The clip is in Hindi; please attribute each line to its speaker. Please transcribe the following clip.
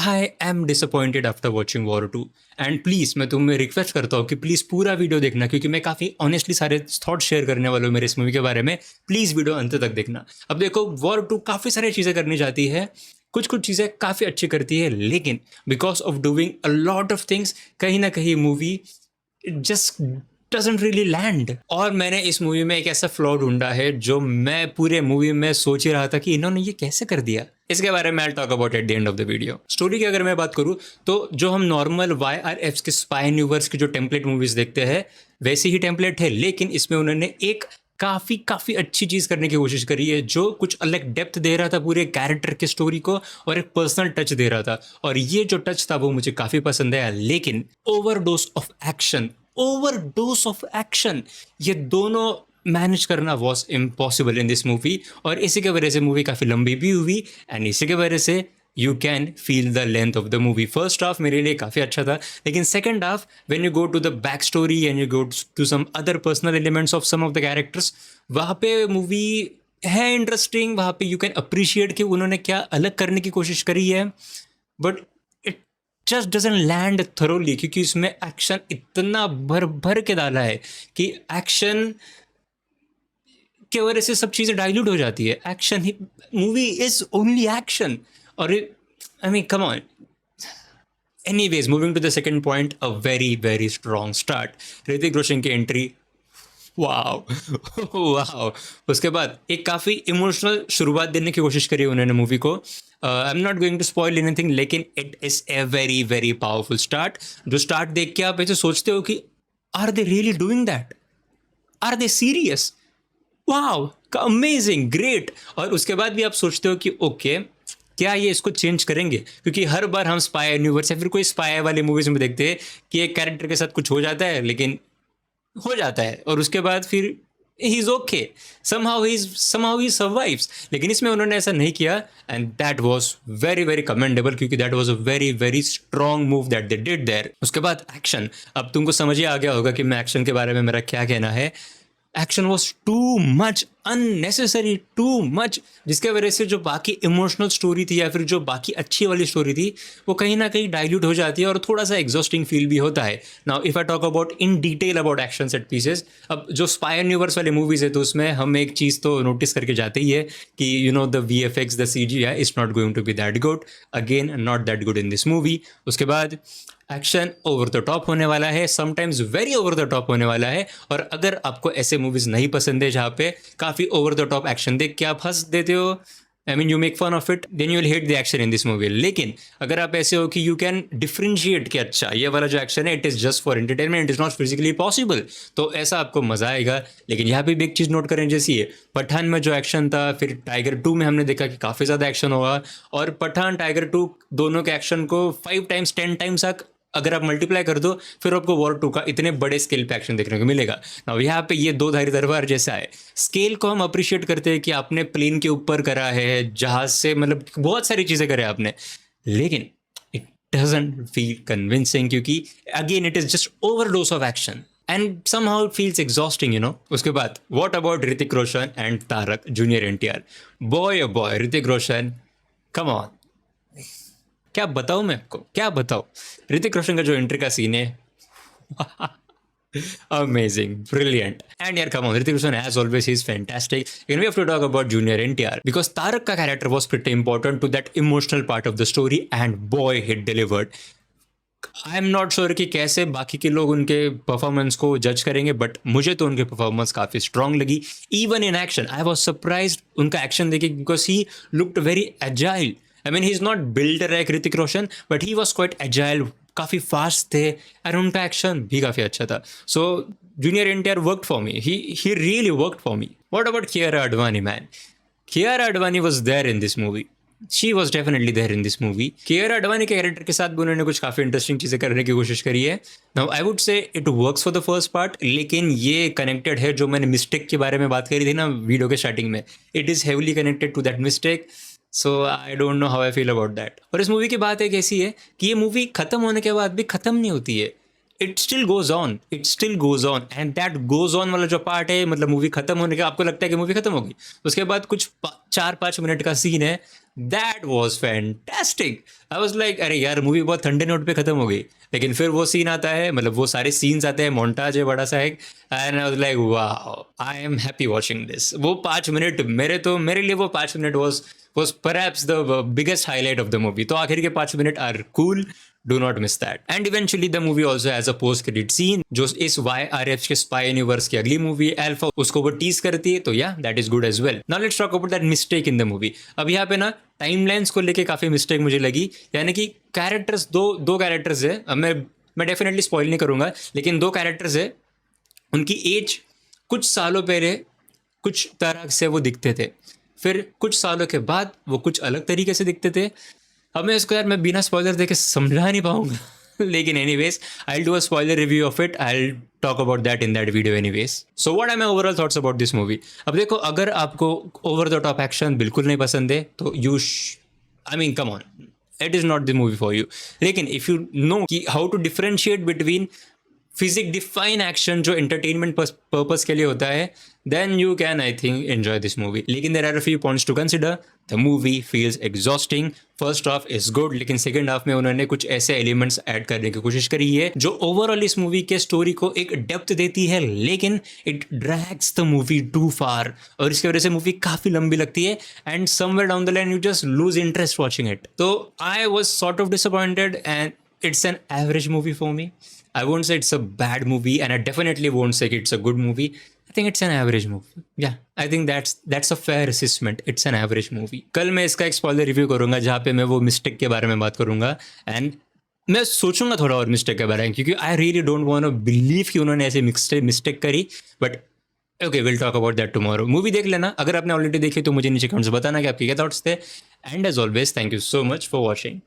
Speaker 1: I am disappointed after watching war 2 and please मैं तुम्हें रिक्वेस्ट करता हूँ कि प्लीज़ पूरा वीडियो देखना, क्योंकि मैं काफ़ी ऑनेस्टली सारे थॉट शेयर करने वाला हूँ मेरे इस मूवी के बारे में। प्लीज़ वीडियो अंत तक देखना। अब देखो, वॉर 2 काफ़ी सारी चीज़ें करनी चाहती है, कुछ कुछ चीज़ें काफ़ी अच्छी करती है, लेकिन because of doing a lot of things कहीं ना कहीं movie just doesn't really land. और मैंने इस मूवी में एक ऐसा फ्लॉ ढूंढा है जो मैं पूरे मूवी में सोच ही रहा था कि इन्होंने ये कैसे कर दिया। इसके बारे में I talk about at the end of the video. Story की अगर मैं बात करूं तो जो हम नॉर्मल YRF के स्पाई यूनिवर्स की जो टेम्पलेट मूवीज देखते हैं वैसी ही टेम्पलेट है, लेकिन इसमें उन्होंने एक काफ़ी काफ़ी अच्छी चीज़ करने की कोशिश करी है, जो कुछ अलग डेप्थ दे रहा था पूरे कैरेक्टर के स्टोरी को और एक पर्सनल टच दे रहा था। और ये जो टच था वो मुझे काफ़ी पसंद आया, लेकिन ओवरडोज ऑफ एक्शन ये दोनों मैनेज करना was impossible in this movie. और इसी के वजह से मूवी काफ़ी लंबी भी हुई एंड इसी के वजह से you can feel the length of the movie. First half मेरे लिए काफ़ी अच्छा था, लेकिन second half when you go to the back story and you go to some other personal elements of some of the characters, वहाँ पे मूवी है इंटरेस्टिंग। वहाँ पे यू कैन अप्रिशिएट कि उन्होंने क्या अलग करने की कोशिश करी है, but it just doesn't land thoroughly, क्योंकि इसमें एक्शन इतना भर भर के डाला है कि एक्शन के वजह से सब चीज़ें डाइल्यूट हो जाती है। एक्शन ही मूवी इज ओनली एक्शन। और I mean come on. Anyways, moving to the second point, a very very strong start. Hrithik Roshan की एंट्री, वाह वाह। उसके बाद एक काफ़ी इमोशनल शुरुआत देने की कोशिश करी उन्होंने मूवी को। I am not going to spoil anything, लेकिन it is a very very powerful start. जो स्टार्ट देख के आप ऐसे सोचते हो कि are they really doing that, are they serious, wow, amazing, great. और उसके बाद भी आप सोचते हो कि ओके, क्या ये इसको चेंज करेंगे, क्योंकि हर बार हम स्पाई यूनिवर्स या फिर कोई स्पाई वाली मूवीज में देखते हैं कि एक कैरेक्टर के साथ कुछ हो जाता है, लेकिन हो जाता है और उसके बाद फिर he is okay, somehow he survives। लेकिन इसमें उन्होंने ऐसा नहीं किया and that was very very commendable, क्योंकि that was a very very strong move that they did there. उसके बाद एक्शन, अब तुमको समझ ही आ गया होगा कि मैं एक्शन के बारे में मेरा क्या कहना है। Action was too much, unnecessary, too much, जिसके वजह से जो बाकी इमोशनल स्टोरी थी या फिर जो बाकी अच्छी वाली स्टोरी थी वो कहीं ना कहीं डाइल्यूट हो जाती है और थोड़ा सा एग्जॉस्टिंग फील भी होता है। Now if I talk about in detail about action set pieces, अब जो स्पाई यूनिवर्स वाले मूवीज है तो उसमें हम एक चीज़ तो नोटिस करके जाते ही है कि you know the VFX, the CGI is not going to be that good, again not that good in this movie. उसके बाद एक्शन ओवर द टॉप होने वाला है, sometimes very over the top होने वाला है। और अगर आपको ऐसे मूवीज नहीं पसंद है जहाँ पे काफ़ी ओवर द टॉप एक्शन देख के आप हंस देते हो, I mean you make fun of it, then you will hate the action in this movie. लेकिन अगर आप ऐसे हो कि यू कैन डिफ्रेंशिएट कि अच्छा ये वाला जो एक्शन है it is just for entertainment, it is not physically possible, तो ऐसा आपको मज़ा आएगा। लेकिन यहाँ पे भी एक चीज़ नोट करें, जैसी है पठान में जो एक्शन था, फिर टाइगर 2 में हमने देखा कि काफ़ी ज़्यादा एक्शन होगा। और पठान टाइगर 2 दोनों के एक्शन को 5 टाइम्स 10 टाइम्स अगर आप मल्टीप्लाई कर दो फिर आपको वॉर 2 का इतने बड़े स्केल पे एक्शन देखने को मिलेगा। ना यहाँ पे ये दो धारी तलवार जैसा है। स्केल को हम अप्रिशिएट करते हैं कि आपने प्लेन के ऊपर करा है, जहाज से, मतलब बहुत सारी चीज़ें करे आपने, लेकिन इट डजंट फील कन्विंसिंग, क्योंकि again it is just overdose of action and somehow it feels exhausting, you know। उसके बाद what about Hrithik Roshan and Tarak junior NTR? Boy Hrithik Roshan, come on, क्या बताऊं मैं आपको, क्या बताऊं। ऋतिक रोशन का जो एंट्री का सीन है, amazing, brilliant, and yeah, come on, Hrithik Roshan as always is fantastic. And we have to talk about Junior NTR because Tarak ka character was pretty important to that emotional part of the story, and boy, he delivered. I am not sure कि कैसे बाकी के लोग उनके परफॉर्मेंस को जज करेंगे, बट मुझे तो उनकी परफॉर्मेंस काफ़ी स्ट्रांग लगी। Even in action I was surprise उनका एक्शन देखे, because he looked very agile. I mean he is not builder like Hrithik Roshan, but he was quite agile, काफ़ी फास्ट थे एंड उनका एक्शन भी काफ़ी अच्छा था। So junior NTR worked for me, he really worked for me. What about Kiara Advani man? Kiara Advani was there in this movie, she was definitely there in this movie. Kiara Advani के कैरेक्टर के साथ भी उन्होंने कुछ काफ़ी इंटरेस्टिंग चीज़ें करने की कोशिश करी है। Now I would say it works for the first part, लेकिन ये कनेक्टेड है जो मैंने मिस्टेक के बारे में बात करी थी ना वीडियो के स्टार्टिंग में, it is heavily connected to that mistake. So I don't know how I feel about that. और इस मूवी की बात एक ऐसी है कि ये मूवी खत्म होने के बाद भी खत्म नहीं होती है। It still goes on and that goes on वाला जो पार्ट है, मतलब मूवी खत्म होने का आपको लगता है कि मूवी खत्म होगी, उसके बाद कुछ 4-5 मिनट का सीन है, that was fantastic. I was like अरे यार मूवी बहुत ठंडे नोट पे खत्म हो गई, लेकिन फिर वो सीन आता है, मतलब वो सारे सीन्स आते हैं, मोन्टाज है बड़ा सा एक, and I was like wow I am happy watching this. वो 5 मिनट मेरे लिए वो 5 minute was perhaps the biggest highlight of the movie. तो आखिर के 5 minute are cool. Do not miss that. And eventually the movie also has a post credit scene जो इस YRF के स्पाई यूनिवर्स की अगली मूवी अल्फा उसको वो टीज करती है, तो yeah that is good as well. Now let's talk about that mistake in the movie. अब यहाँ पे ना टाइमलाइंस को लेके काफी मिस्टेक मुझे लगी, यानी कि कैरेक्टर्स दो कैरेक्टर्स है, अब मैं डेफिनेटली स्पॉइल नहीं करूंगा, लेकिन 2 कैरेक्टर्स है, उनकी एज कुछ सालों पहले कुछ तरह से वो दिखते थे, फिर कुछ सालों के बाद वो कुछ अलग तरीके से दिखते थे। अब मैं इसको यार मैं बिना स्पॉइलर देके समझा नहीं पाऊंगा लेकिन anyways I will do a spoiler review of it, I will talk about that in that video anyways. So what are my overall thoughts about this movie. अब देखो, अगर आपको ओवर द टॉप एक्शन बिल्कुल नहीं पसंद है तो I mean come on, it is not the movie for you. लेकिन इफ़ यू नो कि how to differentiate between physique define action जो एंटरटेनमेंट पर्पस के लिए होता है, then you can I think enjoy this movie. लेकिन there are a few points to consider. The movie feels exhausting. First half is good, लेकिन सेकंड हाफ में उन्होंने कुछ ऐसे एलिमेंट्स ऐड करने की कोशिश करी है जो ओवरऑल इस मूवी के स्टोरी को एक डेप्थ देती है, लेकिन it drags the movie too far, और इसकी वजह से मूवी काफी लंबी लगती है and somewhere down the line you just lose interest watching it. तो I was sort of disappointed and it's an average movie for me. I won't say it's a bad movie, and I definitely won't say it's a good movie. I think it's an average movie. Yeah, I think that's a fair assessment. It's an average movie. कल मैं इसका एक स्पॉइलर रिव्यू करूंगा जहाँ पे मैं वो मिस्टेक के बारे में बात करूंगा, एंड मैं सोचूंगा थोड़ा और मिस्टेक के बारे में, क्योंकि I really don't want to believe कि उन्होंने ऐसे मिस्टेक करी। But okay, will talk about that tomorrow. Movie देख लेना, अगर आपने ऑलरेडी देखी तो मुझे नीचे कमेंट्स बताना कि आपके क्या थॉट्स थे, and as always thank you so much for watching.